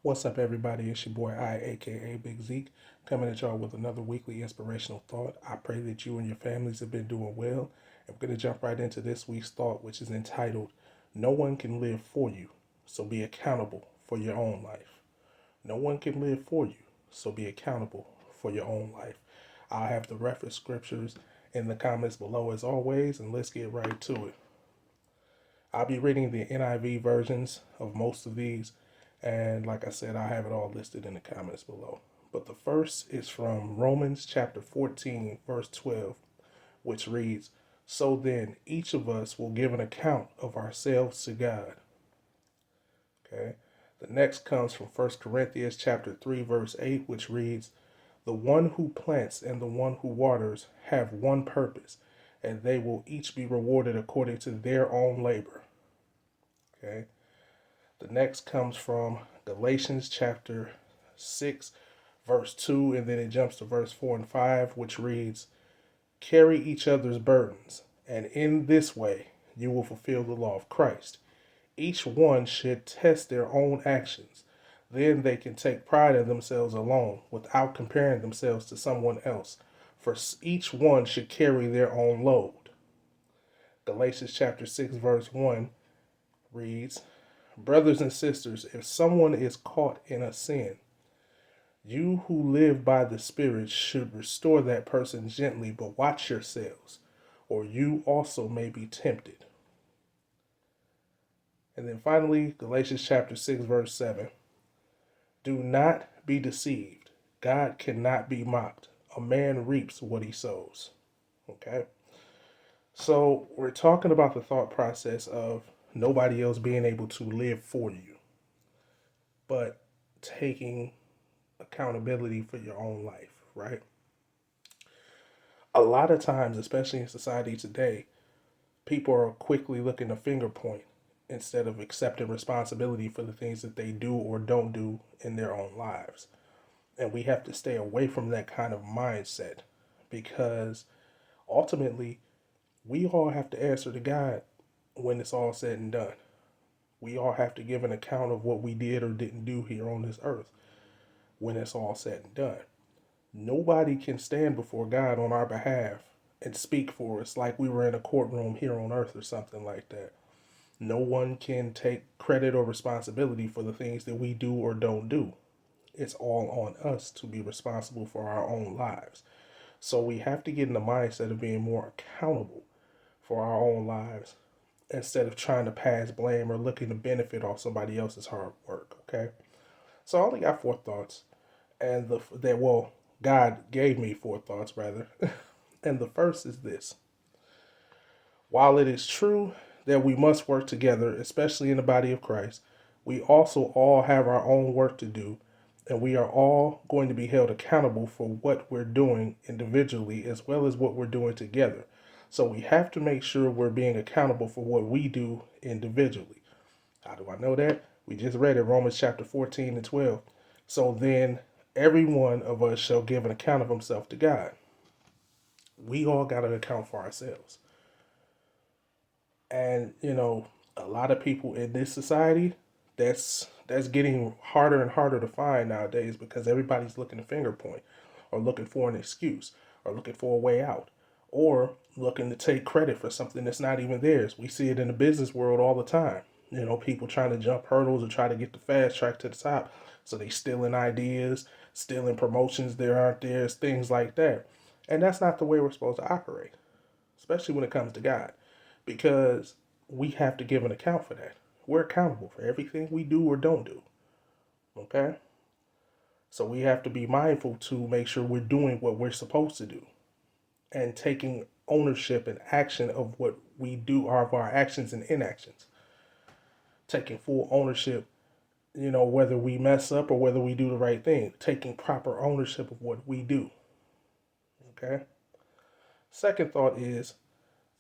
What's up, everybody? It's your boy aka Big Zeke, coming at y'all with another weekly inspirational thought. I pray that you and your families have been doing well. And we're going to jump right into this week's thought, which is entitled, No One Can Live For You, so be accountable for your own life. No one can live for you, so be accountable for your own life. I'll have the reference scriptures in the comments below as always, and let's get right to it. I'll be reading the NIV versions of most of these, and like I said, I have it all listed in the comments below. But the first is from Romans chapter 14, verse 12, which reads, So then each of us will give an account of ourselves to God. Okay. The next comes from First Corinthians chapter 3, verse 8, which reads, The one who plants and the one who waters have one purpose, and they will each be rewarded according to their own labor. Okay. The next comes from Galatians chapter 6, verse 2, and then it jumps to verse 4 and 5, which reads, Carry each other's burdens, and in this way you will fulfill the law of Christ. Each one should test their own actions. Then they can take pride in themselves alone without comparing themselves to someone else, for each one should carry their own load. Galatians chapter 6, verse 1 reads, Brothers and sisters, if someone is caught in a sin, you who live by the Spirit should restore that person gently, but watch yourselves, or you also may be tempted. And then finally, Galatians chapter 6, verse 7. Do not be deceived. God cannot be mocked. A man reaps what he sows. Okay? So we're talking about the thought process of nobody else being able to live for you, but taking accountability for your own life, right? A lot of times, especially in society today, people are quickly looking to finger point instead of accepting responsibility for the things that they do or don't do in their own lives. And we have to stay away from that kind of mindset because ultimately we all have to answer to God when it's all said and done. We all have to give an account of what we did or didn't do here on this earth when it's all said and done. Nobody can stand before God on our behalf and speak for us like we were in a courtroom here on earth or something like that. No one can take credit or responsibility for the things that we do or don't do. It's all on us to be responsible for our own lives. So we have to get in the mindset of being more accountable for our own lives instead of trying to pass blame or looking to benefit off somebody else's hard work. Okay. So I only got four thoughts, and God gave me four thoughts rather, and the first is this: while it is true that we must work together, especially in the body of Christ, we also all have our own work to do, and we are all going to be held accountable for what we're doing individually as well as what we're doing together. So we have to make sure we're being accountable for what we do individually. How do I know that? We just read it, Romans chapter 14 and 12. So then every one of us shall give an account of himself to God. We all got to account for ourselves. And a lot of people in this society, that's getting harder and harder to find nowadays because everybody's looking to finger point or looking for an excuse or looking for a way out or looking to take credit for something that's not even theirs. We see it in the business world all the time. People trying to jump hurdles or try to get the fast track to the top. So they stealing ideas, stealing promotions there aren't theirs, things like that. And that's not the way we're supposed to operate, especially when it comes to God, because we have to give an account for that. We're accountable for everything we do or don't do. Okay? So we have to be mindful to make sure we're doing what we're supposed to do and taking ownership and action of what we do, of our actions and inactions. Taking full ownership, whether we mess up or whether we do the right thing. Taking proper ownership of what we do. Okay? Second thought is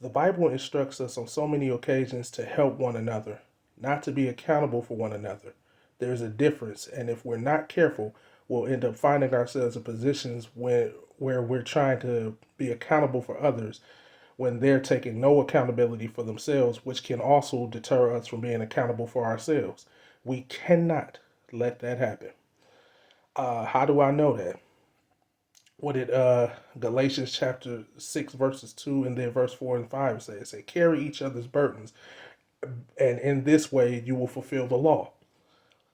the Bible instructs us on so many occasions to help one another, not to be accountable for one another. There's a difference, and if we're not careful, we'll end up finding ourselves in positions where we're trying to be accountable for others when they're taking no accountability for themselves, which can also deter us from being accountable for ourselves. We cannot let that happen. How do I know that? What did Galatians chapter 6 verses 2 and then verse 4 and 5 say? It say, carry each other's burdens, and in this way you will fulfill the law.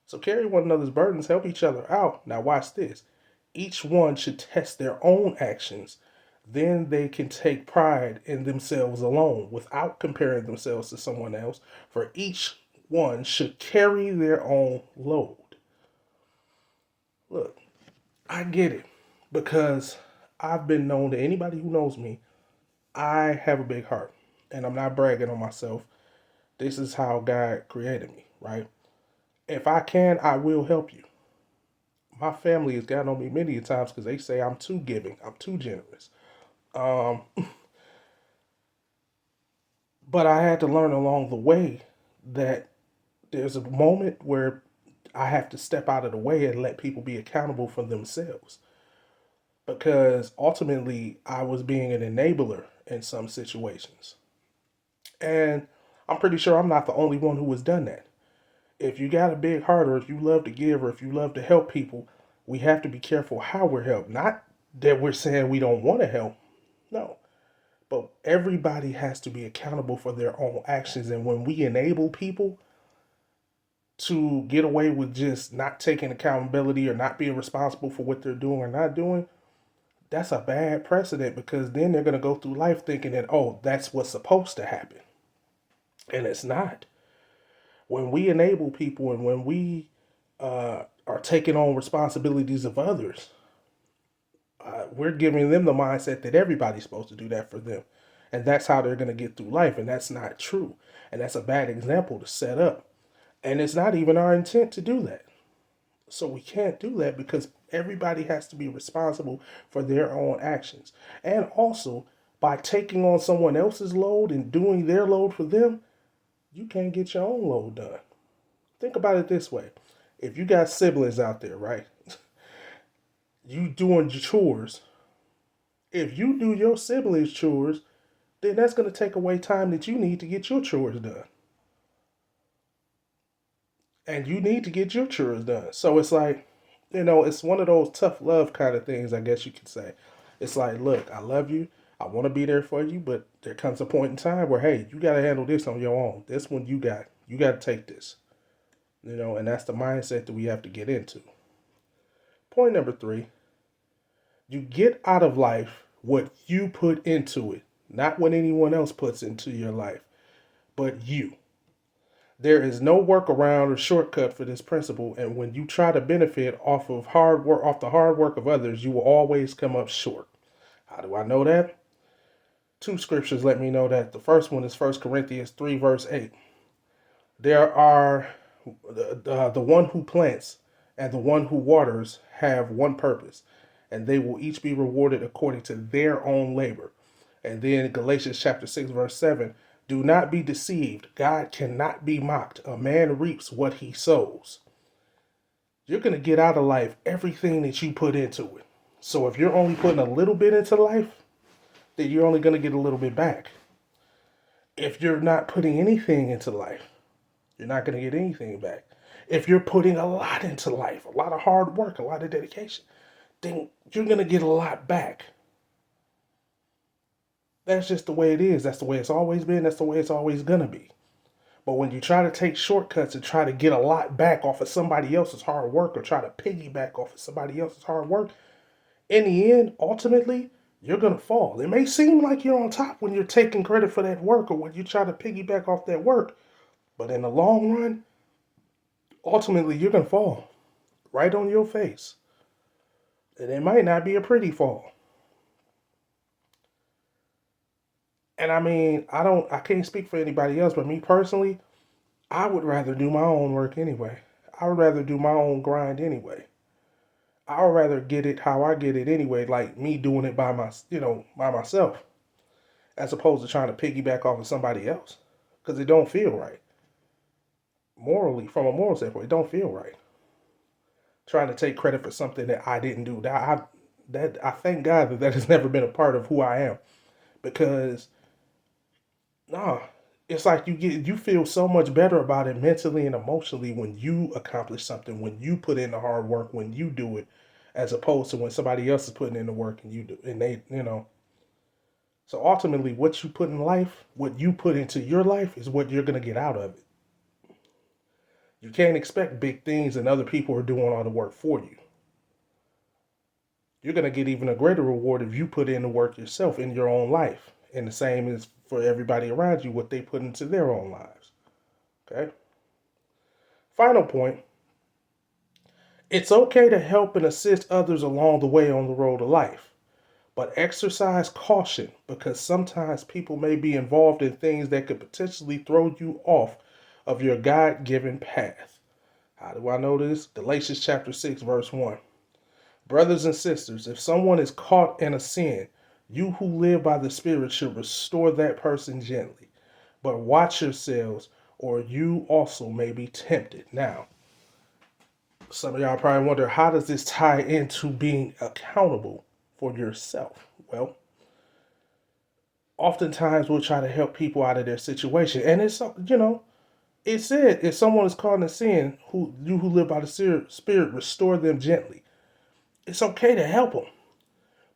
So carry one another's burdens, help each other out. Now watch this. Each one should test their own actions. Then they can take pride in themselves alone without comparing themselves to someone else. For each one should carry their own load. Look, I get it because I've been known to anybody who knows me, I have a big heart. And I'm not bragging on myself. This is how God created me, right? If I can, I will help you. My family has gotten on me many times because they say I'm too giving, I'm too generous. Um, but I had to learn along the way that there's a moment where I have to step out of the way and let people be accountable for themselves. Because ultimately, I was being an enabler in some situations. And I'm pretty sure I'm not the only one who has done that. If you got a big heart, or if you love to give, or if you love to help people, we have to be careful how we're helped. Not that we're saying we don't want to help. No. But everybody has to be accountable for their own actions. And when we enable people to get away with just not taking accountability or not being responsible for what they're doing or not doing, that's a bad precedent because then they're going to go through life thinking that, oh, that's what's supposed to happen. And it's not. When we enable people and when we are taking on responsibilities of others, we're giving them the mindset that everybody's supposed to do that for them. And that's how they're going to get through life. And that's not true. And that's a bad example to set up. And it's not even our intent to do that. So we can't do that because everybody has to be responsible for their own actions. And also, by taking on someone else's load and doing their load for them, you can't get your own load done. Think about it this way. If you got siblings out there, right? You doing your chores. If you do your siblings' chores, then that's going to take away time that you need to get your chores done. And you need to get your chores done. So it's like, it's one of those tough love kind of things, I guess you could say. It's like, look, I love you. I want to be there for you, but there comes a point in time where, hey, you got to handle this on your own. This one you got to take this. And that's the mindset that we have to get into. Point number 3, you get out of life what you put into it, not what anyone else puts into your life, but you. There is no workaround or shortcut for this principle, and when you try to benefit off of hard work, off the hard work of others, you will always come up short. How do I know that? 2 scriptures let me know that. The first one is 1 Corinthians 3, verse 8. There are the one who plants and the one who waters have one purpose, and they will each be rewarded according to their own labor. And then Galatians chapter 6, verse 7, do not be deceived. God cannot be mocked. A man reaps what he sows. You're going to get out of life everything that you put into it. So if you're only putting a little bit into life, then you're only going to get a little bit back. If you're not putting anything into life, you're not going to get anything back. If you're putting a lot into life, a lot of hard work, a lot of dedication, then you're going to get a lot back. That's just the way it is. That's the way it's always been. That's the way it's always going to be. But when you try to take shortcuts and try to get a lot back off of somebody else's hard work or try to piggyback off of somebody else's hard work, in the end, ultimately, you're going to fall. It may seem like you're on top when you're taking credit for that work or when you try to piggyback off that work. But in the long run, ultimately, you're going to fall right on your face. And it might not be a pretty fall. And I mean, I can't speak for anybody else, but me personally, I would rather do my own work anyway. I would rather do my own grind anyway. I would rather get it how I get it anyway, like me doing it by myself, as opposed to trying to piggyback off of somebody else, because it don't feel right. Morally, from a moral standpoint, it don't feel right. Trying to take credit for something that I didn't do. I thank God that has never been a part of who I am, because nah, It's like you feel so much better about it mentally and emotionally when you accomplish something, when you put in the hard work, when you do it, as opposed to when somebody else is putting in the work and you do, and they. So ultimately, what you put in life, what you put into your life, is what you're gonna get out of it. You can't expect big things and other people are doing all the work for you. You're gonna get even a greater reward if you put in the work yourself in your own life. And the same is for everybody around you, what they put into their own lives. Okay. Final point. It's okay to help and assist others along the way on the road to life, but exercise caution because sometimes people may be involved in things that could potentially throw you off of your God given path. How do I know this? Galatians chapter 6, verse 1. Brothers and sisters, if someone is caught in a sin, you who live by the Spirit should restore that person gently. But watch yourselves, or you also may be tempted. Now, some of y'all probably wonder, how does this tie into being accountable for yourself? Well, oftentimes we'll try to help people out of their situation. And it said, if someone is caught in a sin, who live by the Spirit, restore them gently. It's okay to help them.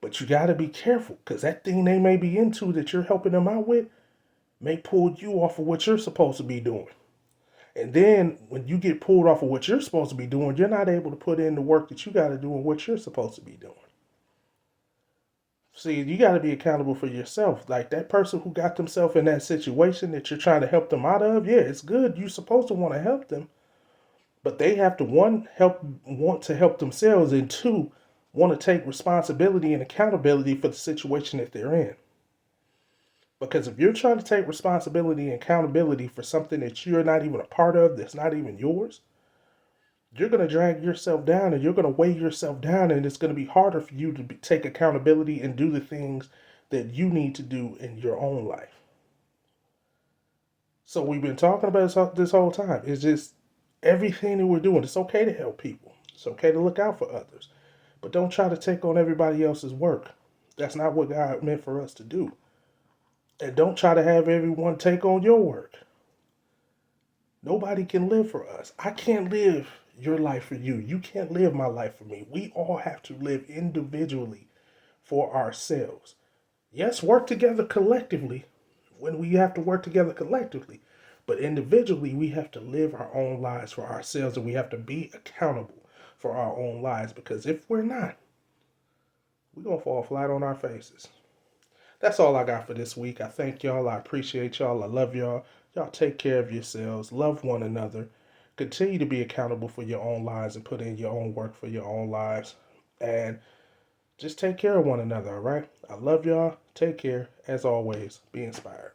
But you got to be careful because that thing they may be into that you're helping them out with may pull you off of what you're supposed to be doing. And then when you get pulled off of what you're supposed to be doing, you're not able to put in the work that you got to do and what you're supposed to be doing. See, you got to be accountable for yourself. Like that person who got themselves in that situation that you're trying to help them out of, yeah, it's good. You're supposed to want to help them. But they have to, one, want to help themselves, and two, want to take responsibility and accountability for the situation that they're in. Because if you're trying to take responsibility and accountability for something that you're not even a part of, that's not even yours, you're going to drag yourself down and you're going to weigh yourself down, and it's going to be harder for you to take accountability and do the things that you need to do in your own life. So we've been talking about this whole time. It's just everything that we're doing. It's okay to help people. It's okay to look out for others. But don't try to take on everybody else's work. That's not what God meant for us to do. And don't try to have everyone take on your work. Nobody can live for us. I can't live your life for you. You can't live my life for me. We all have to live individually for ourselves. Yes, work together collectively when we have to work together collectively. But individually, we have to live our own lives for ourselves, and we have to be accountable for our own lives, because if we're not, we're going to fall flat on our faces. That's all I got for this week. I thank y'all. I appreciate y'all. I love y'all. Y'all take care of yourselves. Love one another. Continue to be accountable for your own lives and put in your own work for your own lives. And just take care of one another, all right? I love y'all. Take care. As always, be inspired.